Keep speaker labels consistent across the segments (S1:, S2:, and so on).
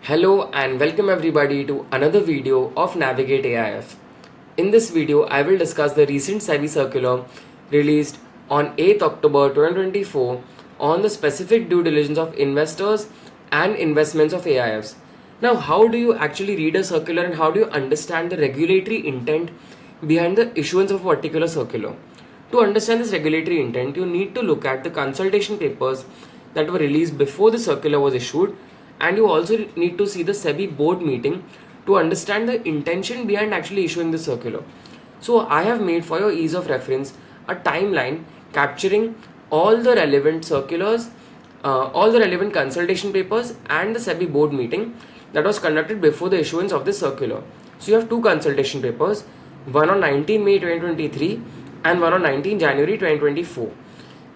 S1: Hello and welcome everybody to another video of Navigate AIF. In this video, I will discuss the recent SEBI circular released on 8th October 2024 on the specific due diligence of investors and investments of AIFs. Now, how do you actually read a circular and how do you understand the regulatory intent behind the issuance of a particular circular? To understand this regulatory intent, you need to look at the consultation papers that were released before the circular was issued, and you also need to see the SEBI board meeting to understand the intention behind actually issuing the circular. So I have made, for your ease of reference, a timeline capturing all the relevant circulars, all the relevant consultation papers and the SEBI board meeting that was conducted before the issuance of this circular. So you have two consultation papers, one on 19 May 2023 and one on 19 January 2024.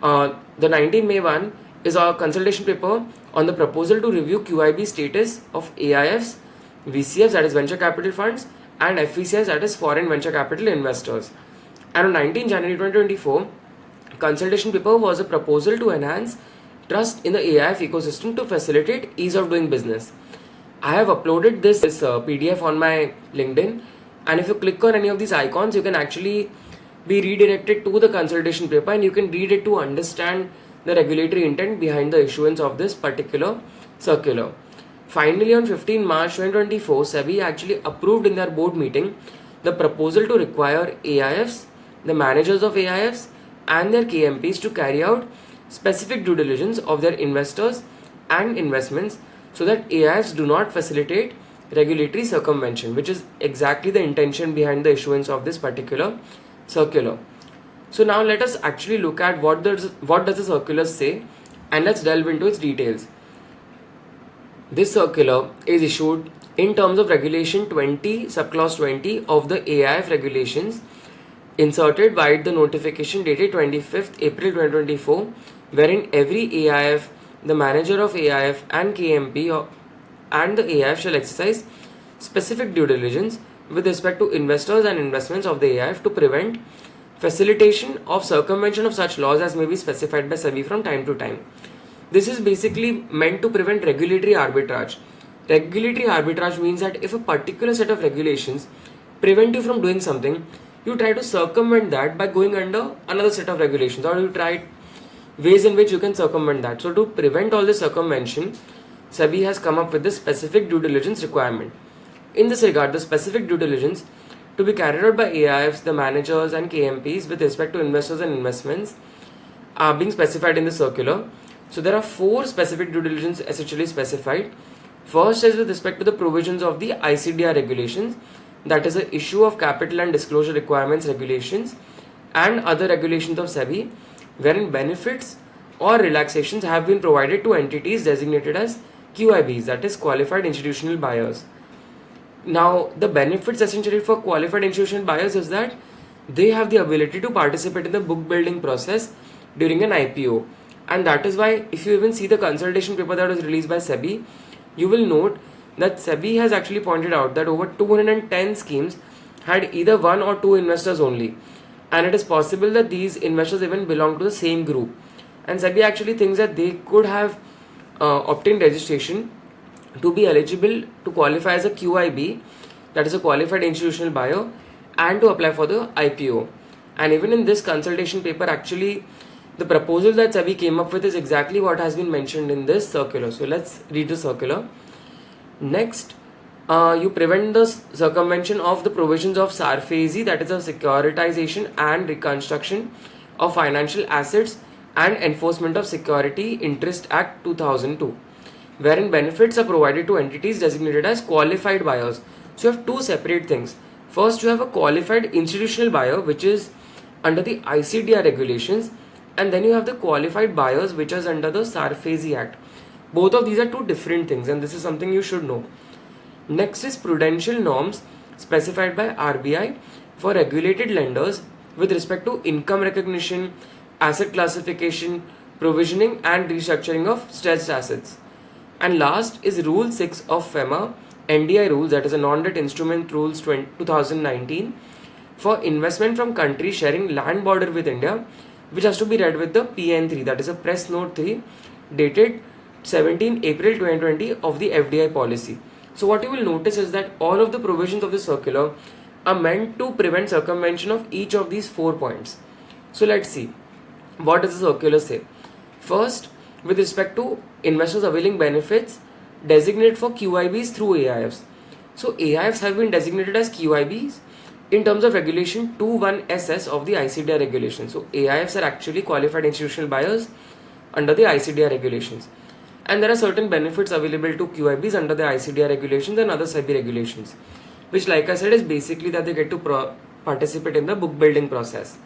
S1: The 19 May one is our consultation paper on the proposal to review QIB status of AIFs, VCFs, that is venture capital funds, and FVCs, that is foreign venture capital investors. And on 19 January 2024, consultation paper was a proposal to enhance trust in the AIF ecosystem to facilitate ease of doing business. I have uploaded this PDF on my LinkedIn, and if you click on any of these icons, you can actually be redirected to the consultation paper and you can read it to understand the regulatory intent behind the issuance of this particular circular. Finally, on 15 March 2024, SEBI actually approved in their board meeting the proposal to require AIFs, the managers of AIFs, and their KMPs to carry out specific due diligence of their investors and investments so that AIFs do not facilitate regulatory circumvention, which is exactly the intention behind the issuance of this particular circular. So now let us actually look at what does the circular say, and let's delve into its details. This circular is issued in terms of Regulation 20, Subclause 20 of the AIF regulations, inserted via the notification dated 25th April 2024, wherein every AIF, the manager of AIF and KMP and the AIF shall exercise specific due diligence with respect to investors and investments of the AIF to prevent facilitation of circumvention of such laws as may be specified by SEBI from time to time. This is basically meant to prevent regulatory arbitrage. Regulatory arbitrage means that if a particular set of regulations prevent you from doing something, you try to circumvent that by going under another set of regulations, or you try ways in which you can circumvent that. So to prevent all this circumvention, SEBI has come up with this specific due diligence requirement. In this regard, the specific due diligence to be carried out by AIFs, the managers and KMPs with respect to investors and investments are being specified in the circular. So there are four specific due diligence essentially specified. First is with respect to the provisions of the ICDR regulations, that is the issue of capital and disclosure requirements regulations and other regulations of SEBI, wherein benefits or relaxations have been provided to entities designated as QIBs, that is qualified institutional buyers. Now, the benefits essentially for qualified institutional buyers is that they have the ability to participate in the book building process during an IPO. And that is why, if you even see the consultation paper that was released by SEBI, you will note that SEBI has actually pointed out that over 210 schemes had either one or two investors only. And it is possible that these investors even belong to the same group. And SEBI actually thinks that they could have obtained registration to be eligible to qualify as a QIB, that is a qualified institutional buyer, and to apply for the IPO. And even in this consultation paper, actually the proposal that SEBI came up with is exactly what has been mentioned in this circular. So let's read the circular. Next, you prevent the circumvention of the provisions of SARFAESI, that is a Securitization and Reconstruction of Financial Assets and Enforcement of Security Interest Act 2002, wherein benefits are provided to entities designated as qualified buyers. So you have two separate things. First, you have a qualified institutional buyer, which is under the ICDR regulations, and then you have the qualified buyers, which is under the SARFAESI Act. Both of these are two different things, and this is something you should know. Next is prudential norms specified by RBI for regulated lenders with respect to income recognition, asset classification, provisioning and restructuring of stressed assets. And last is Rule 6 of FEMA NDI rules, that is a non-debt instrument rules 2019, for investment from countries sharing land border with India, which has to be read with the PN3, that is a press note 3 dated 17 April 2020 of the FDI policy. So what you will notice is that all of the provisions of the circular are meant to prevent circumvention of each of these 4 points. So let's see, what does the circular say? First, with respect to investors availing benefits designated for QIBs through AIFs. So AIFs have been designated as QIBs in terms of regulation 21SS of the ICDR regulation. So AIFs are actually qualified institutional buyers under the ICDR regulations. And there are certain benefits available to QIBs under the ICDR regulations and other SEBI regulations, which, like I said, is basically that they get to participate in the book building process.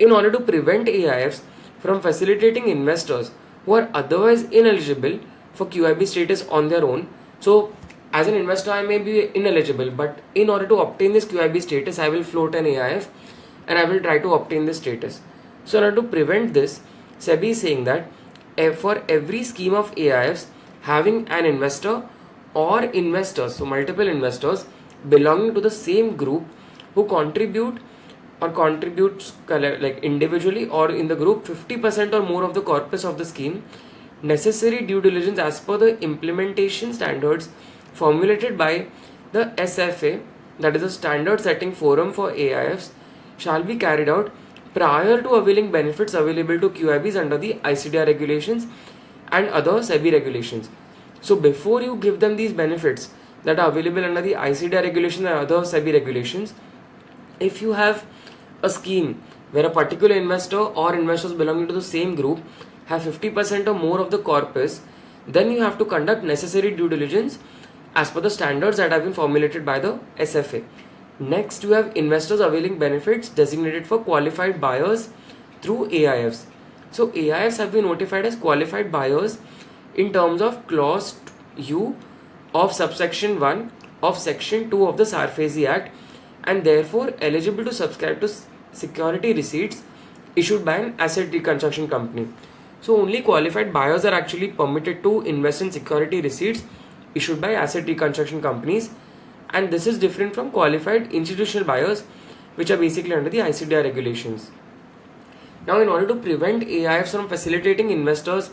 S1: In order to prevent AIFs from facilitating investors who are otherwise ineligible for QIB status on their own, so as an investor I may be ineligible, but in order to obtain this QIB status I will float an AIF and I will try to obtain this status. So in order to prevent this, SEBI is saying that for every scheme of AIFs having an investor or investors, so multiple investors belonging to the same group who contributes like individually or in the group 50% or more of the corpus of the scheme, necessary due diligence as per the implementation standards formulated by the SFA, that is a standard setting forum for AIFs, shall be carried out prior to availing benefits available to QIBs under the ICDR regulations and other SEBI regulations. So before you give them these benefits that are available under the ICDR regulations and other SEBI regulations, if you have a scheme where a particular investor or investors belonging to the same group have 50% or more of the corpus, then you have to conduct necessary due diligence as per the standards that have been formulated by the SFA. Next, you have investors availing benefits designated for qualified buyers through AIFs. So AIFs have been notified as qualified buyers in terms of clause U of subsection 1 of section 2 of the SARFAESI Act, and therefore eligible to subscribe to security receipts issued by an asset reconstruction company. So only qualified buyers are actually permitted to invest in security receipts issued by asset reconstruction companies, and this is different from qualified institutional buyers, which are basically under the ICDR regulations. Now, in order to prevent AIFs from facilitating investors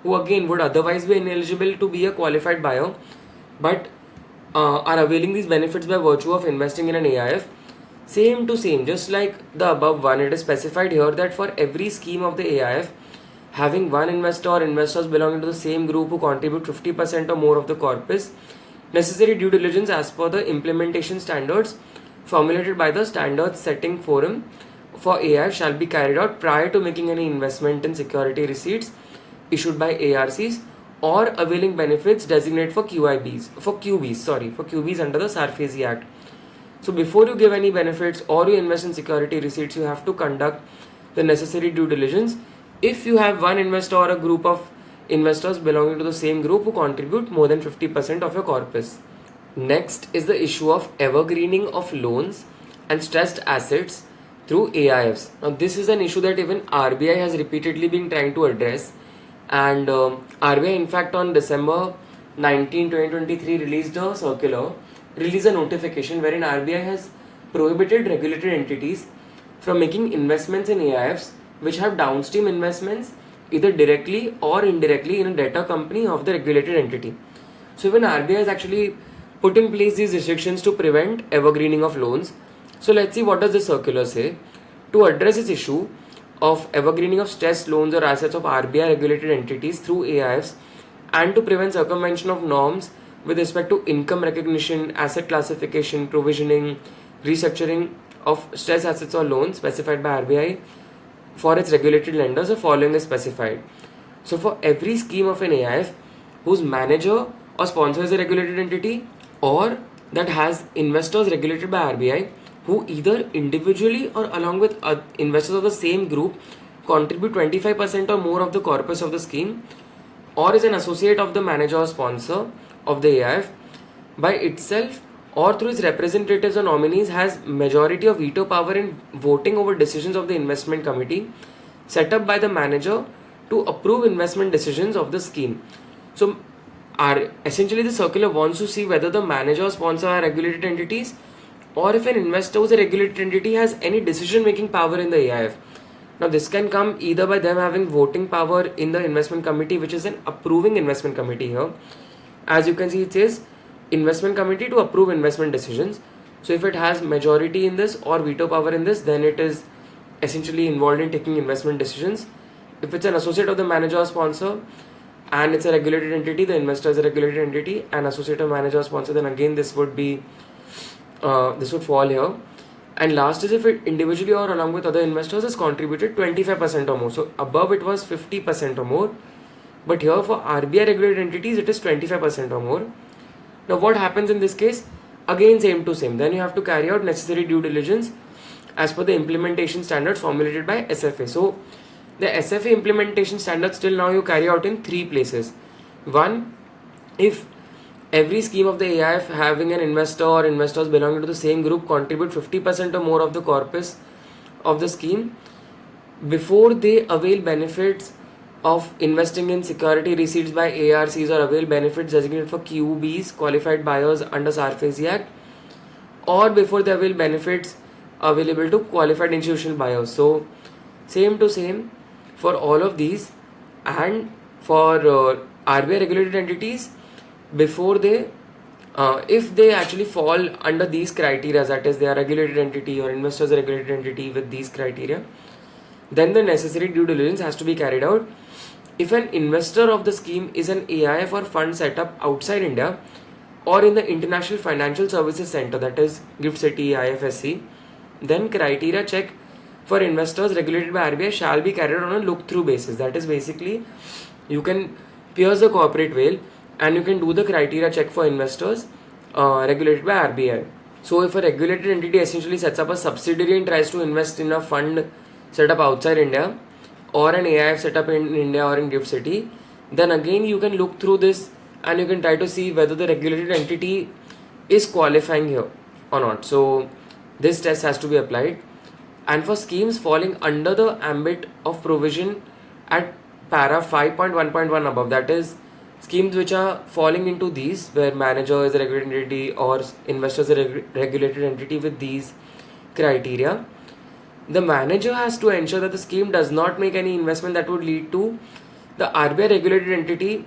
S1: who again would otherwise be ineligible to be a qualified buyer but are availing these benefits by virtue of investing in an AIF, same to same, just like the above one, it is specified here that for every scheme of the AIF having one investor or investors belonging to the same group who contribute 50% or more of the corpus, necessary due diligence as per the implementation standards formulated by the standards setting forum for AIF shall be carried out prior to making any investment in security receipts issued by ARCs or availing benefits designated for QBs under the SARFAESI Act. So before you give any benefits or you invest in security receipts, you have to conduct the necessary due diligence if you have one investor or a group of investors belonging to the same group who contribute more than 50% of your corpus. Next is the issue of evergreening of loans and stressed assets through AIFs. Now this is an issue that even RBI has repeatedly been trying to address, and RBI in fact on December 19, 2023 released a notification wherein RBI has prohibited regulated entities from making investments in AIFs which have downstream investments either directly or indirectly in a debtor company of the regulated entity. So even RBI has actually put in place these restrictions to prevent evergreening of loans. So let's see what does the circular say. To address this issue of evergreening of stressed loans or assets of RBI regulated entities through AIFs and to prevent circumvention of norms with respect to income recognition, asset classification, provisioning, restructuring of stressed assets or loans specified by RBI for its regulated lenders, the following is specified. So for every scheme of an AIF whose manager or sponsor is a regulated entity or that has investors regulated by RBI who either individually or along with investors of the same group contribute 25% or more of the corpus of the scheme, or is an associate of the manager or sponsor of the AIF by itself or through its representatives or nominees, has majority of veto power in voting over decisions of the investment committee set up by the manager to approve investment decisions of the scheme. So essentially the circular wants to see whether the manager or sponsor are regulated entities or if an investor who is a regulated entity has any decision making power in the AIF. Now this can come either by them having voting power in the investment committee, which is an approving investment committee here. As you can see, it says investment committee to approve investment decisions. So if it has majority in this or veto power in this, then it is essentially involved in taking investment decisions. If it's an associate of the manager or sponsor and it's a regulated entity, the investor is a regulated entity, and associate of manager or sponsor, then again this would fall here. And last is if it individually or along with other investors has contributed 25% or more. So above it was 50% or more, but here for RBI regulated entities it is 25% or more. Now what happens in this case? Again same to same. Then you have to carry out necessary due diligence as per the implementation standards formulated by SFA. So the SFA implementation standards till now you carry out in 3 places. One, if every scheme of the AIF having an investor or investors belonging to the same group contribute 50% or more of the corpus of the scheme before they avail benefits of investing in security receipts by ARCs or avail benefits designated for QBs, qualified buyers under SARFAESI Act, or before they avail benefits available to qualified institutional buyers. So same to same for all of these, and for RBI regulated entities, before they if they actually fall under these criteria, that is they are regulated entity or investors are regulated entity with these criteria, then the necessary due diligence has to be carried out. If an investor of the scheme is an AIF or fund set up outside India or in the International Financial Services Center, that is GIFT City, IFSC, then criteria check for investors regulated by RBI shall be carried out on a look-through basis. That is basically you can pierce the corporate veil and you can do the criteria check for investors regulated by RBI. So if a regulated entity essentially sets up a subsidiary and tries to invest in a fund set up outside India or an AIF set up in India or in GIFT City, then again you can look through this and you can try to see whether the regulated entity is qualifying here or not. So this test has to be applied. And for schemes falling under the ambit of provision at para 5.1.1 above, that is schemes which are falling into these where manager is a regulated entity or investors is a regulated entity with these criteria, the manager has to ensure that the scheme does not make any investment that would lead to the RBI regulated entity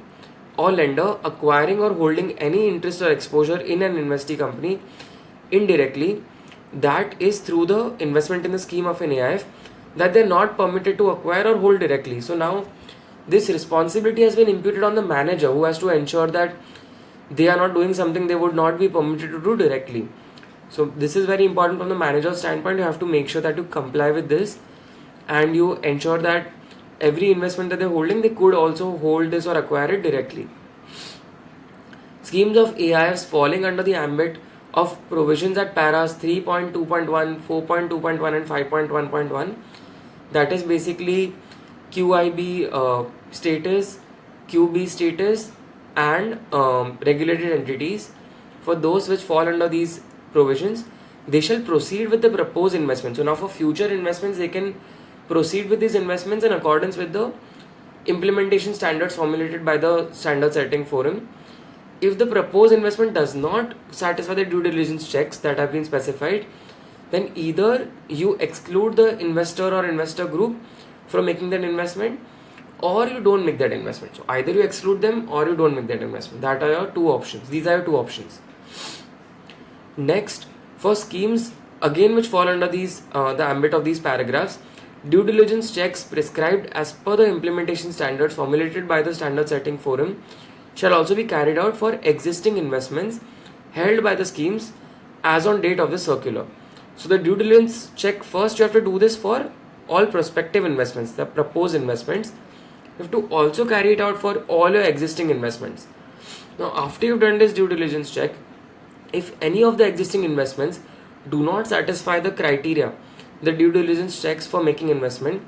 S1: or lender acquiring or holding any interest or exposure in an investee company indirectly, that is through the investment in the scheme of an AIF, that they are not permitted to acquire or hold directly. So now this responsibility has been imputed on the manager, who has to ensure that they are not doing something they would not be permitted to do directly. So this is very important from the manager's standpoint. You have to make sure that you comply with this and you ensure that every investment that they're holding, they could also hold this or acquire it directly. Schemes of AIFs falling under the ambit of provisions at paras 3.2.1, 4.2.1 and 5.1.1, that is basically QIB status, QB status and regulated entities. For those which fall under these provisions, they shall proceed with the proposed investment. So now for future investments, they can proceed with these investments in accordance with the implementation standards formulated by the standard setting forum. If the proposed investment does not satisfy the due diligence checks that have been specified, then either you exclude the investor or investor group from making that investment, or you don't make that investment. So either you exclude them or you don't make that investment. That are your two options. These are your two options. Next, for schemes again which fall under these the ambit of these paragraphs, due diligence checks prescribed as per the implementation standards formulated by the standard setting forum shall also be carried out for existing investments held by the schemes as on date of the circular. So the due diligence check, first you have to do this for all prospective investments, the proposed investments. You have to also carry it out for all your existing investments. Now after you've done this due diligence check, if any of the existing investments do not satisfy the criteria, the due diligence checks for making investment,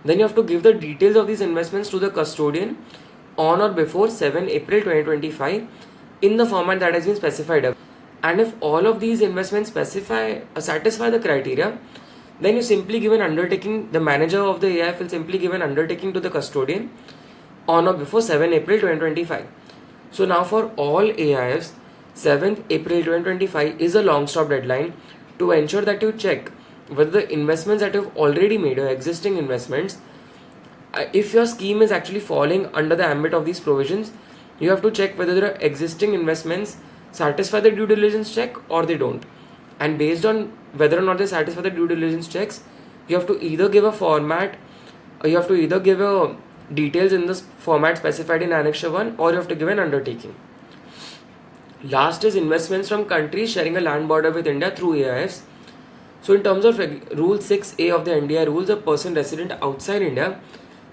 S1: then you have to give the details of these investments to the custodian on or before 7 April 2025 in the format that has been specified. And if all of these investments satisfy the criteria, then you simply give an undertaking, the manager of the AIF will simply give an undertaking to the custodian on or before 7 April 2025. So now for all AIFs, 7th April 2025 is a long stop deadline to ensure that you check whether the investments that you've already made, or existing investments, if your scheme is actually falling under the ambit of these provisions, you have to check whether the existing investments satisfy the due diligence check or they don't. And based on whether or not they satisfy the due diligence checks, you have to either give a format, or you have to either give a details in this format specified in Annexure 1, or you have to give an undertaking. Last is investments from countries sharing a land border with India through AIFs. So in terms of Rule 6A of the NDI rules, a person resident outside India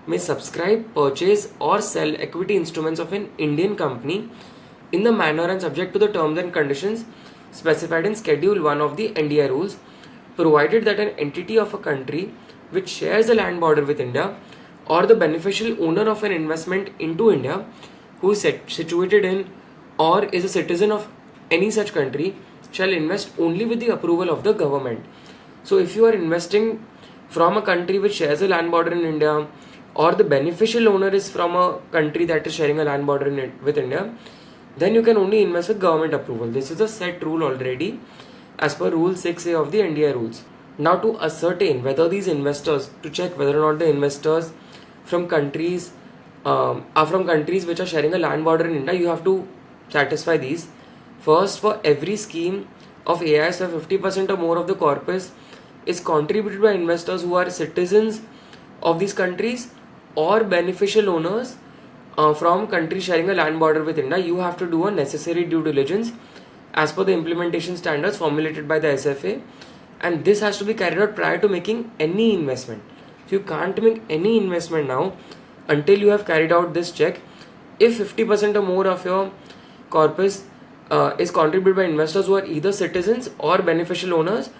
S1: may subscribe, purchase or sell equity instruments of an Indian company in the manner and subject to the terms and conditions specified in Schedule 1 of the NDI rules, provided that an entity of a country which shares a land border with India, or the beneficial owner of an investment into India who is situated in or is a citizen of any such country, shall invest only with the approval of the government. So if you are investing from a country which shares a land border in India, or the beneficial owner is from a country that is sharing a land border with India, then you can only invest with government approval. This is a set rule already as per Rule 6A of the NDI rules. Now, to ascertain whether these investors, to check whether or not the investors from countries are from countries which are sharing a land border in India, you have to satisfy these. First, for every scheme of AIS where 50% or more of the corpus is contributed by investors who are citizens of these countries or beneficial owners from countries sharing a land border with India, you have to do a necessary due diligence as per the implementation standards formulated by the SFA, and this has to be carried out prior to making any investment. So you can't make any investment now until you have carried out this check. If 50% or more of your corpus is contributed by investors who are either citizens or beneficial owners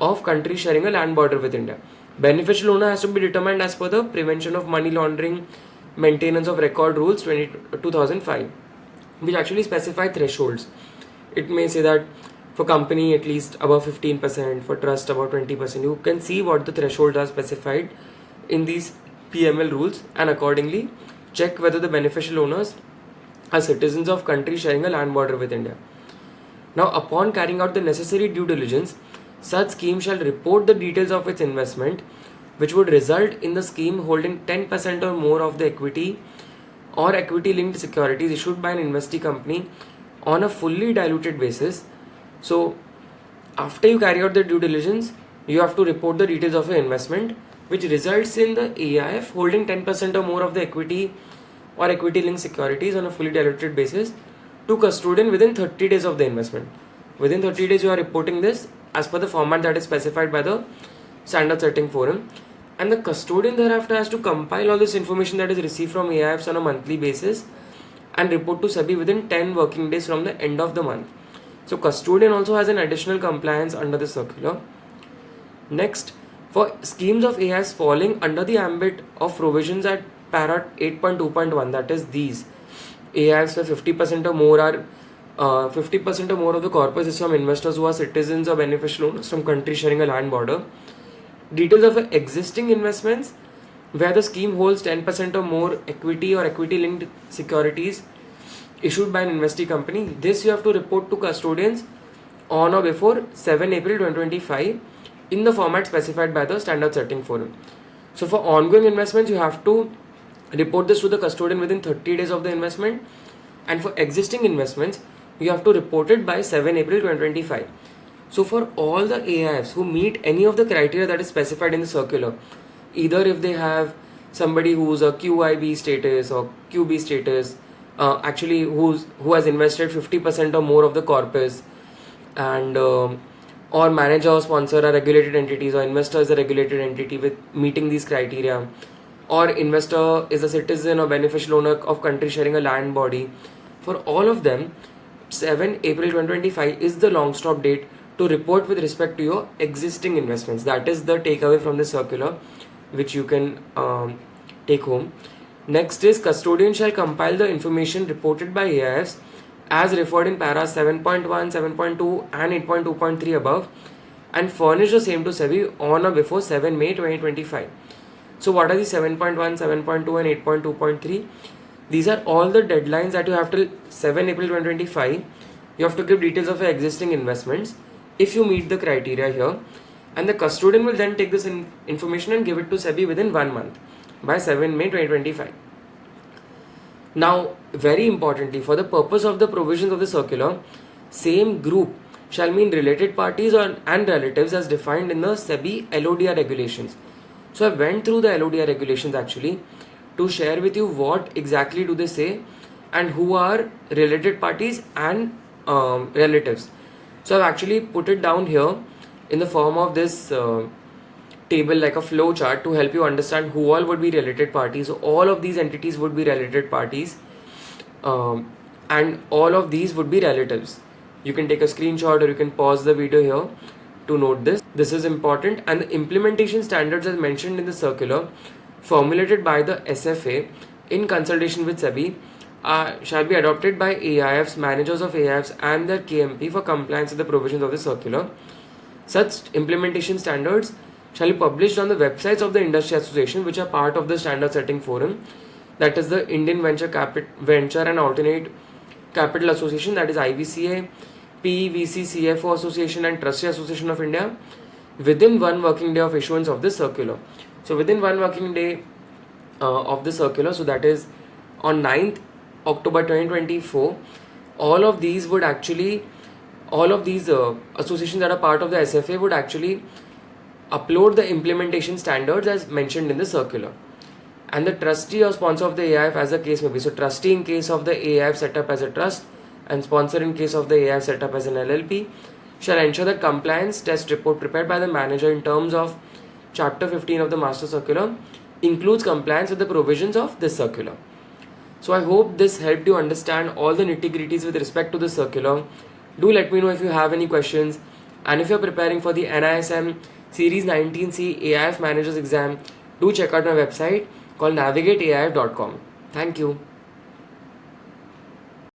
S1: of countries sharing a land border with India. Beneficial owner has to be determined as per the Prevention of Money Laundering Maintenance of Record Rules 2005, which actually specify thresholds. It may say that for company at least above 15%, for trust about 20%. You can see what the thresholds are specified in these PML rules, and accordingly check whether the beneficial owners are citizens of countries sharing a land border with India. Now, upon carrying out the necessary due diligence, such scheme shall report the details of its investment, which would result in the scheme holding 10% or more of the equity or equity linked securities issued by an investee company on a fully diluted basis. So, after you carry out the due diligence, you have to report the details of your investment, which results in the AIF holding 10% or more of the equity or equity linked securities on a fully diluted basis to custodian within 30 days of the investment. Within 30 days, you are reporting this as per the format that is specified by the Standard Setting Forum, and the custodian thereafter has to compile all this information that is received from AIFs on a monthly basis and report to SEBI within 10 working days from the end of the month. So custodian also has an additional compliance under the circular. Next, for schemes of AIFs falling under the ambit of provisions at para 8.2.1, that is these AIFs where 50% or more are 50% or more of the corpus is from investors who are citizens or beneficial owners from countries sharing a land border. Details of existing investments where the scheme holds 10% or more equity or equity linked securities issued by an investee company. This you have to report to custodians on or before 7 April 2025 in the format specified by the Standard Setting Forum. So for ongoing investments, you have to report this to the custodian within 30 days of the investment, and for existing investments, you have to report it by 7 April 2025. So for all the AIFs who meet any of the criteria that is specified in the circular, either if they have somebody who's a QIB status or QB status, actually who has invested 50% or more of the corpus, and or manager or sponsor are regulated entities, or investor is a regulated entity with meeting these criteria, or investor is a citizen or beneficial owner of country sharing a land body, for all of them, 7 April 2025 is the long stop date to report with respect to your existing investments. That is the takeaway from the circular, which you can take home. Next is custodian shall compile the information reported by AIFs as referred in para 7.1, 7.2 and 8.2.3 above, and furnish the same to SEBI on or before 7 May 2025. So what are the 7.1, 7.2 and 8.2.3? These are all the deadlines that you have till 7 April 2025. You have to give details of your existing investments if you meet the criteria here. and the custodian will then take this information and give it to SEBI within 1 month by 7 May 2025. Now, very importantly, for the purpose of the provisions of the circular, same group shall mean related parties and relatives as defined in the SEBI LODR regulations. So I went through the LODR regulations actually to share with you what exactly do they say and who are related parties and relatives. So I've actually put it down here in the form of this table, like a flow chart, to help you understand who all would be related parties. So all of these entities would be related parties, and all of these would be relatives. You can take a screenshot or you can pause the video here to note this. This is important, and the implementation standards as mentioned in the circular formulated by the SFA in consultation with SEBI shall be adopted by AIFs, managers of AIFs and their KMP for compliance with the provisions of the circular. Such implementation standards shall be published on the websites of the industry association which are part of the standard setting forum, that is the Indian Venture and Alternate Capital Association, that is IVCA, PVC, CFO Association and Trustee Association of India, within 1 working day of issuance of this circular. So within 1 working day of the circular, so that is on 9th October 2024, all of these associations that are part of the SFA would actually upload the implementation standards as mentioned in the circular. And the trustee or sponsor of the AIF, as the case may be, so trustee in case of the AIF set up as a trust and sponsor in case of the AIF set up as an LLP, shall ensure that compliance test report prepared by the manager in terms of Chapter 15 of the Master Circular includes compliance with the provisions of this circular. So I hope this helped you understand all the nitty-gritties with respect to the circular. Do let me know if you have any questions, and if you're preparing for the NISM Series 19C AIF Managers exam, do check out my website called navigateaif.com. Thank you.